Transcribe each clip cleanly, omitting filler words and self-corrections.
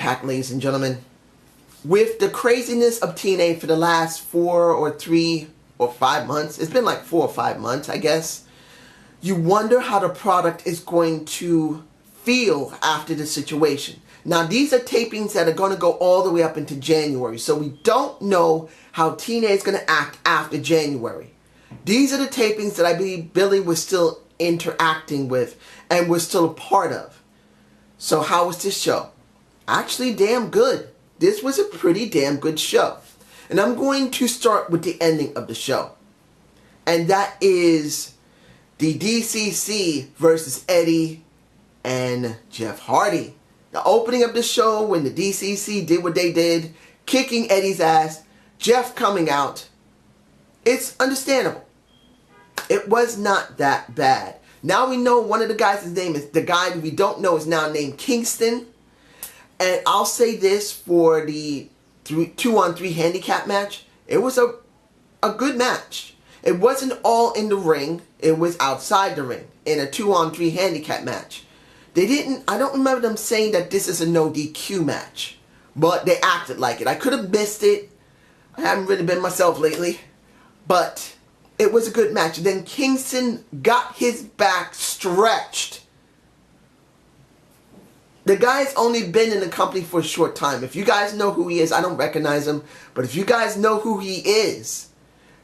Impact, ladies and gentlemen. With the craziness of TNA for the last 4 or 3 or 5 months, it's been like 4 or 5 months, I guess, you wonder how the product is going to feel after the situation. Now, these are tapings that are going to go all the way up into January, so we don't know how TNA is going to act after January. These are the tapings that I believe Billy was still interacting with and was still a part of. So how was this show? Actually, damn good. This was a pretty damn good show. And I'm going to start with the ending of the show. And that is the DCC versus Eddie and Jeff Hardy. The opening of the show when the DCC did what they did, kicking Eddie's ass, Jeff coming out. It's understandable. It was not that bad. Now we know one of the guys' name is, the guy we don't know is now named Kingston. And I'll say this for the 2-on-3 handicap match. It was a good match. It wasn't all in the ring. It was outside the ring in a 2-on-3 handicap match. I don't remember them saying that this is a no DQ match. But they acted like it. I could have missed it. I haven't really been myself lately. But it was a good match. Then Kingston got his back stretched. The guy's only been in the company for a short time. If you guys know who he is, I don't recognize him. But if you guys know who he is,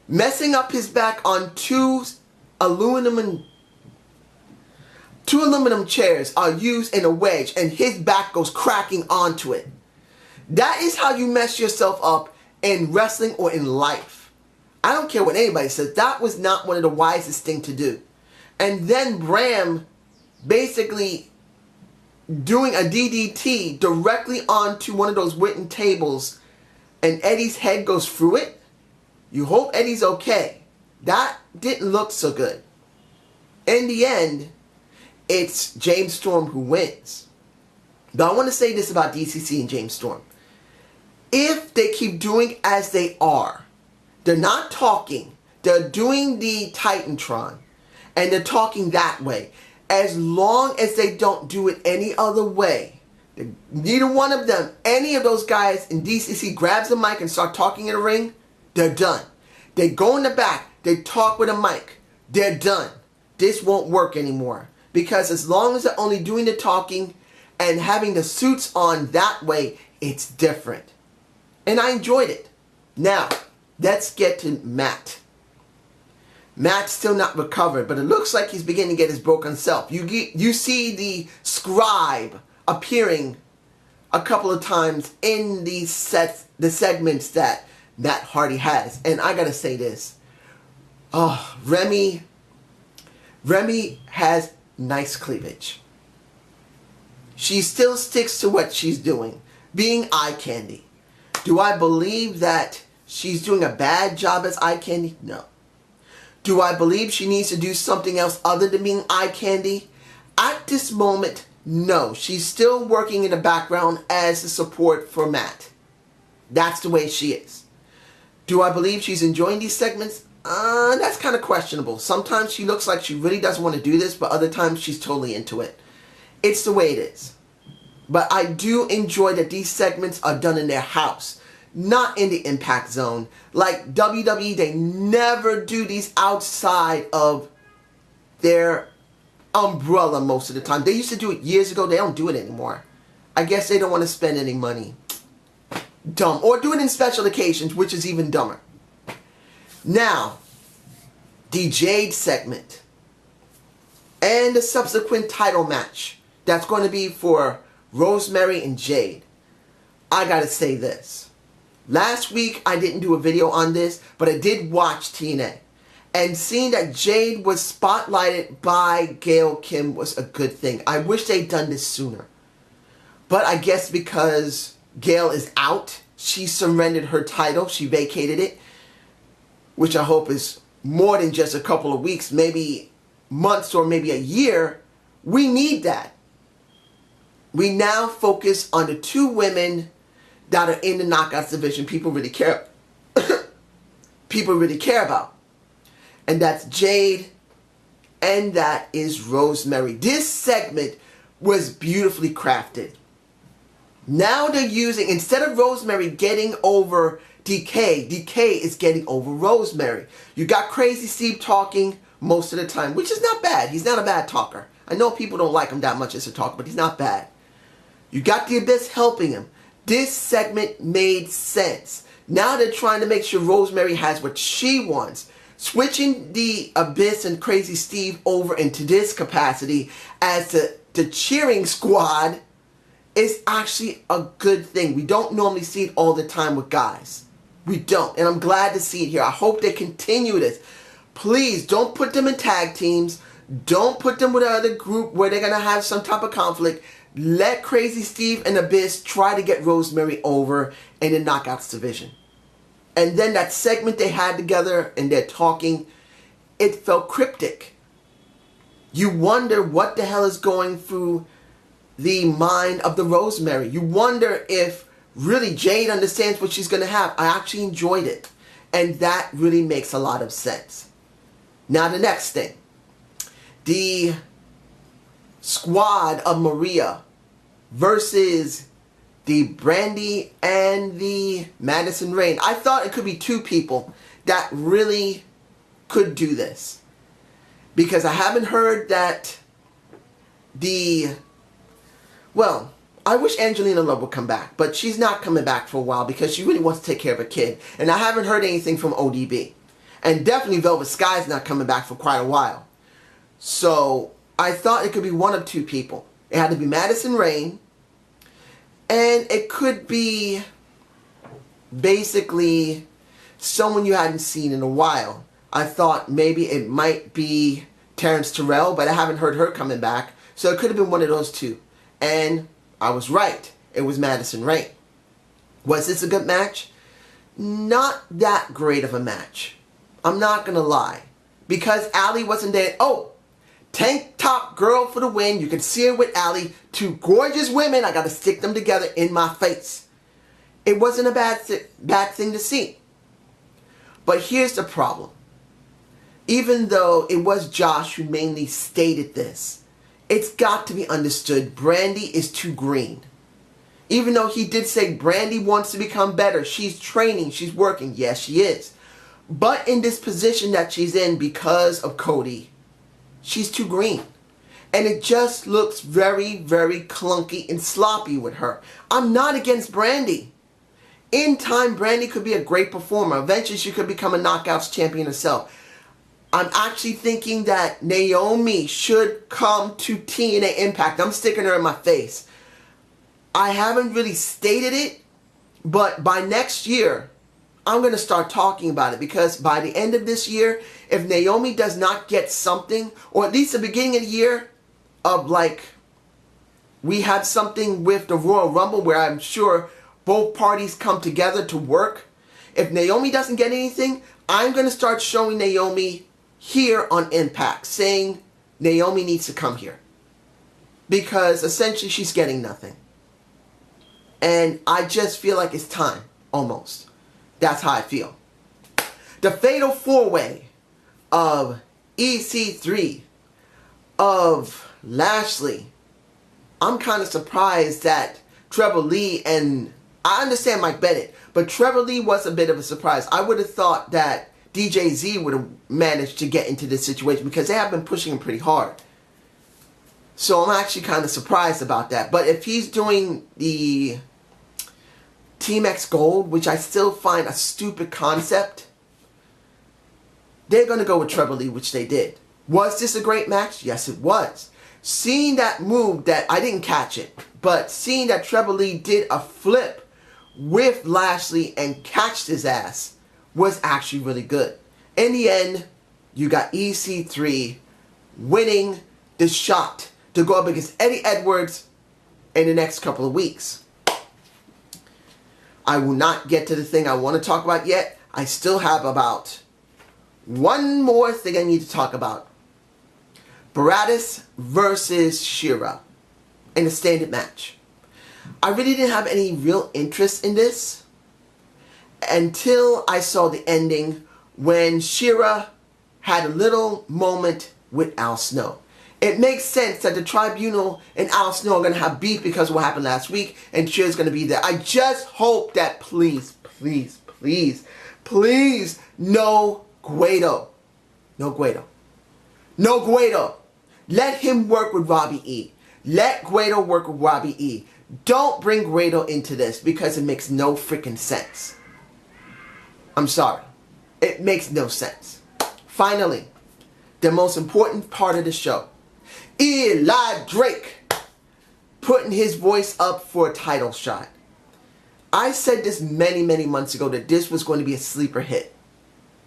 messing up his back on two aluminum chairs are used in a wedge and his back goes cracking onto it. That is how you mess yourself up in wrestling or in life. I don't care what anybody says. That was not one of the wisest things to do. And then Bram basically doing a DDT directly onto one of those wooden tables and Eddie's head goes through it. You hope Eddie's okay. That didn't look so good. In the end, it's James Storm who wins. But I want to say this about DCC and James Storm. If they keep doing as they are, they're not talking, they're doing the Titantron, and they're talking that way. As long as they don't do it any other way, neither one of them, any of those guys in DCC grabs the mic and start talking in the ring, they're done. They go in the back, they talk with a mic, they're done. This won't work anymore. Because as long as they're only doing the talking and having the suits on that way, it's different. And I enjoyed it. Now, let's get to Matt. Matt's still not recovered, but it looks like he's beginning to get his broken self. You see the scribe appearing a couple of times in the segments that Matt Hardy has. And I gotta say this. Oh, Remy has nice cleavage. She still sticks to what she's doing, being eye candy. Do I believe that she's doing a bad job as eye candy? No. Do I believe she needs to do something else other than being eye candy? At this moment, no. She's still working in the background as a support for Matt. That's the way she is. Do I believe she's enjoying these segments? That's kind of questionable. Sometimes she looks like she really doesn't want to do this, but other times she's totally into it. It's the way it is. But I do enjoy that these segments are done in their house, not in the Impact Zone. Like WWE, they never do these outside of their umbrella most of the time. They used to do it years ago. They don't do it anymore. I guess they don't want to spend any money. Dumb. Or do it in special occasions, which is even dumber. Now, the Jade segment and the subsequent title match that's going to be for Rosemary and Jade. I gotta say this. Last week I didn't do a video on this, but I did watch TNA. And seeing that Jade was spotlighted by Gail Kim was a good thing. I wish they'd done this sooner. But I guess because Gail is out, she surrendered her title. She vacated it. Which I hope is more than just a couple of weeks, maybe months or maybe a year. We need that. We now focus on the two women that are in the Knockouts division people really care about. And that's Jade and that is Rosemary. This segment was beautifully crafted. Now they're using, instead of Rosemary getting over DK, DK is getting over Rosemary. You got Crazy Steve talking most of the time, which is not bad. He's not a bad talker. I know people don't like him that much as a talker, but he's not bad. You got the Abyss helping him. This segment made sense. Now they're trying to make sure Rosemary has what she wants. Switching the Abyss and Crazy Steve over into this capacity as the cheering squad is actually a good thing. We don't normally see it all the time with guys. We don't. And I'm glad to see it here. I hope they continue this. Please don't put them in tag teams. Don't put them with another group where they're going to have some type of conflict. Let Crazy Steve and Abyss try to get Rosemary over in the Knockouts division. And then that segment they had together and they're talking, it felt cryptic. You wonder what the hell is going through the mind of the Rosemary. You wonder if really Jade understands what she's going to have. I actually enjoyed it. And that really makes a lot of sense. Now the next thing. The squad of Maria versus the Brandi and the Madison Rayne. I thought it could be two people that really could do this. Because I haven't heard that well, I wish Angelina Love would come back, but she's not coming back for a while because she really wants to take care of her kid. And I haven't heard anything from ODB. And definitely Velvet Sky's not coming back for quite a while. So I thought it could be one of two people. It had to be Madison Rayne, and it could be basically someone you hadn't seen in a while. I thought maybe it might be Terrence Terrell, but I haven't heard her coming back. So it could have been one of those two. And I was right. It was Madison Rayne. Was this a good match? Not that great of a match. I'm not going to lie. Because Allie wasn't there. Oh, tank top girl for the win. You can see her with Allie. Two gorgeous women. I got to stick them together in my face. It wasn't a bad thing to see. But here's the problem. Even though it was Josh who mainly stated this, it's got to be understood Brandi is too green. Even though he did say Brandi wants to become better. She's training. She's working. Yes, she is. But in this position that she's in because of Cody, she's too green. And it just looks very, very clunky and sloppy with her. I'm not against Brandi. In time, Brandi could be a great performer. Eventually, she could become a Knockouts champion herself. I'm actually thinking that Naomi should come to TNA Impact. I'm sticking her in my face. I haven't really stated it, but by next year, I'm going to start talking about it. Because by the end of this year, if Naomi does not get something, or at least the beginning of the year, of like, we have something with the Royal Rumble where I'm sure both parties come together to work. If Naomi doesn't get anything, I'm going to start showing Naomi here on Impact, saying Naomi needs to come here. Because essentially she's getting nothing. And I just feel like it's time, almost. That's how I feel. The Fatal 4-Way of EC3, of Lashley. I'm kind of surprised that Trevor Lee and... I understand Mike Bennett, but Trevor Lee was a bit of a surprise. I would have thought that DJZ would have managed to get into this situation because they have been pushing him pretty hard. So I'm actually kind of surprised about that. But if he's doing the Team X Gold, which I still find a stupid concept, they're going to go with Trevor Lee, which they did. Was this a great match? Yes, it was. Seeing that move, that I didn't catch it, but seeing that Trevor Lee did a flip with Lashley and catched his ass was actually really good. In the end, you got EC3 winning the shot to go up against Eddie Edwards in the next couple of weeks. I will not get to the thing I want to talk about yet. I still have about one more thing I need to talk about. Baratus versus Shira in a standard match. I really didn't have any real interest in this until I saw the ending when Shira had a little moment with Al Snow. It makes sense that the Tribunal and Al Snow are going to have beef because of what happened last week, and Shira's going to be there. I just hope that please, no Guido. No Guido. No Guido. Let him work with Robbie E. Let Guido work with Robbie E. Don't bring Guido into this because it makes no freaking sense. I'm sorry. It makes no sense. Finally, the most important part of the show. Eli Drake putting his voice up for a title shot. I said this many months ago that this was going to be a sleeper hit.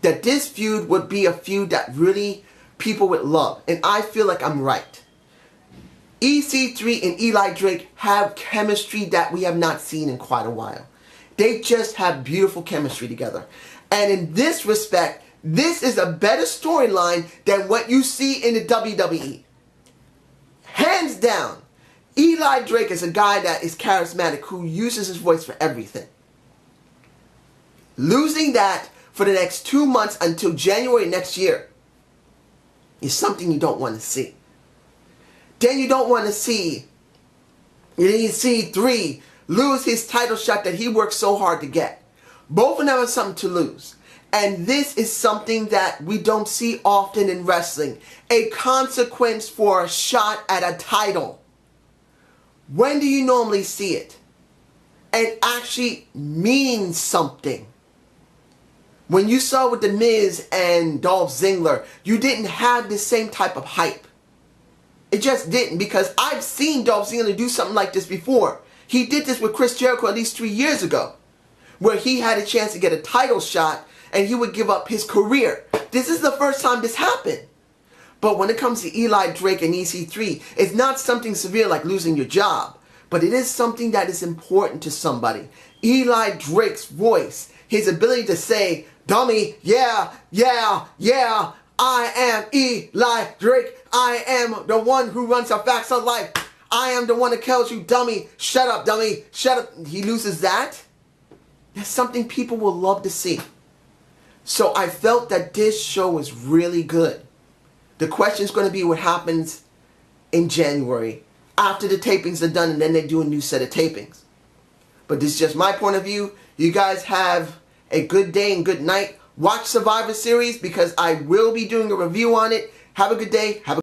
That this feud would be a feud that really people would love. And I feel like I'm right. EC3 and Eli Drake have chemistry that we have not seen in quite a while. They just have beautiful chemistry together. And in this respect, this is a better storyline than what you see in the WWE. Hands down, Eli Drake is a guy that is charismatic, who uses his voice for everything. Losing that for the next 2 months until January next year is something you don't want to see. Then you don't want to see EC3 lose his title shot that he worked so hard to get. Both of them have something to lose. And this is something that we don't see often in wrestling. A consequence for a shot at a title. When do you normally see it? And actually means something. When you saw with The Miz and Dolph Ziggler, you didn't have the same type of hype. It just didn't, because I've seen Dolph Ziggler do something like this before. He did this with Chris Jericho at least 3 years ago, where he had a chance to get a title shot and he would give up his career. This is the first time this happened. But when it comes to Eli Drake and EC3, it's not something severe like losing your job, but it is something that is important to somebody. Eli Drake's voice, his ability to say, dummy, yeah, I am Eli Drake. I am the one who runs the facts of life. I am the one that tells you, dummy, shut up, dummy, shut up. He loses that. That's something people will love to see. So I felt that this show was really good. The question is going to be what happens in January after the tapings are done, and then they do a new set of tapings. But this is just my point of view. You guys have a good day and good night. Watch Survivor Series because I will be doing a review on it. Have a good day. Have a